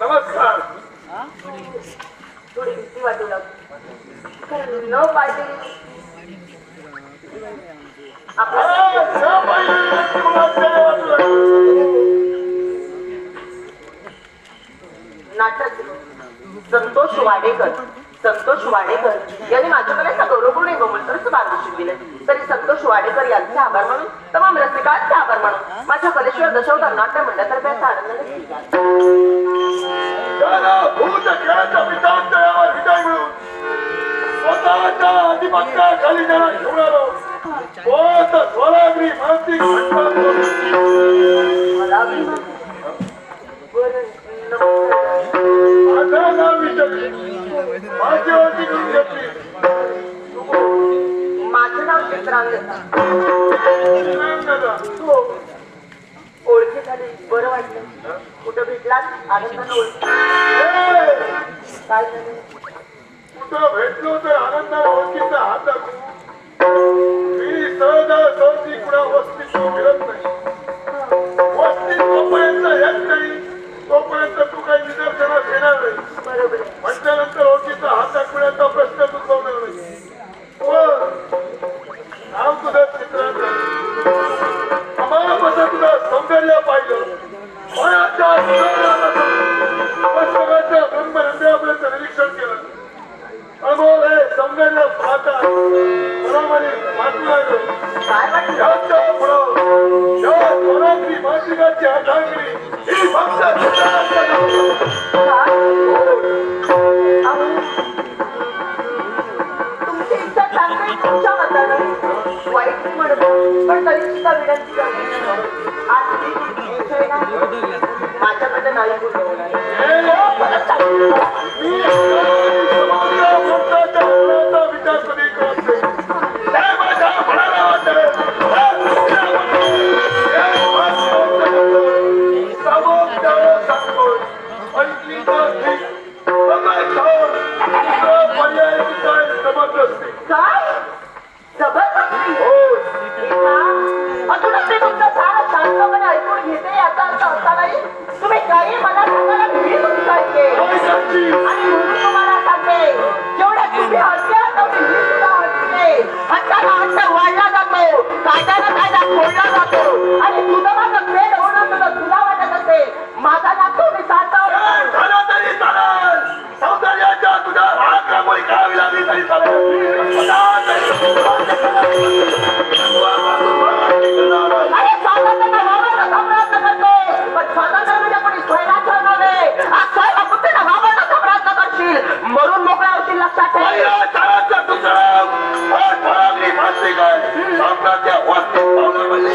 नमस्कार. थोडी भीती वाटू लागली न पाहिजे नाटक संतोष वाडेकर. संतोष वाडेकर यांनी माझ्याकडे गौरवपूर्ण गोमंतरच मार्गदर्शन दिले. तरी संतोष वाडेकर यांचे आभार म्हणून, तमाम रसिकांचे आभार म्हणून माझ्या कलेश्वर दशावतार नाट्य मंडळातर्फे असा आनंदाने स्वतःच्या आधिपत्याखाली ज्यांना घेऊन आलो स्वराग्री मानसिक माझं नाव विचारले, माझी ओळखी करून घेतली. माझं नाव चित्रांगदा. ओळखी झाली, बरं वाटलं. कुठं भेटलात आनंदानं ओळखी. काय झालं? कुठं भेटलो तर आनंदाने ओळखीचा हात दाखवू. मी सहजासहजी कुणा वस्तीत फिरत नाही. वस्तीत तोपर्यंत येत नाही तोपर्यंत तू काही निदर्शनात येणार नाही. बरोबर. म्हटल्यानंतर ओळखीचा हात दाखवण्याचा प्रश्नच उद्भवणार नाही. नाव तुझं चित्रांत आम्हाला तुझं सौंदर्य पाहिलं. पुस्तकाच्या ब्रह्मरंध्रापर्यंत निरीक्षण केलं. अमोल हे सौंदर्य पाहता बरोबरी वाटू लागलं. काय वाटलं? याच्या पुढं या स्वराग्री मासिकाची हातांगरी ही फक्त तुमची इच्छा चांगली, तुमच्या मतानं वाईट म्हणत, पण तरी सुद्धा विनंती करते. माझ्याकडे नाही बोलवणार. विचार कधी करत नाही. माझ्या म्हणाला ऐकली पर्याय जबरदस्ती. काय जबरदस्ती? अजूनच मी तुमचं सारं शांतपणे ऐकून घेते. याचा अर्थ असा नाही तुम्ही काही मला सांगायला मी तुमचे आणि म्हणून तुम्हाला सांगते, जेवढ्या तुम्ही हसते तेवढी मी सुद्धा हसते. हट्टाला हट्ट वाढला जातो, कायद्याला कायदा फोडला जातो. आणि तुझं माझं फेड होणं तुला वाटत असेल. माझा लागतो मी साधतो. झालं तरी चालेल. सौंदर्याच्या तुझ्या भाग रांगोळी करावी लागली तरी चालेल. अरे स्वातंत्र्य व्हावं प्रयत्न करते, पण स्वातंत्र्य म्हणजे कोणी स्वयंराज्य नव्हे. आज स्वयंभूतीने व्हावं प्रयत्न करशील, मरून मोकळा होशील. लक्षात ठेव. साम्राज्य वस्तीत पावलं म्हणजे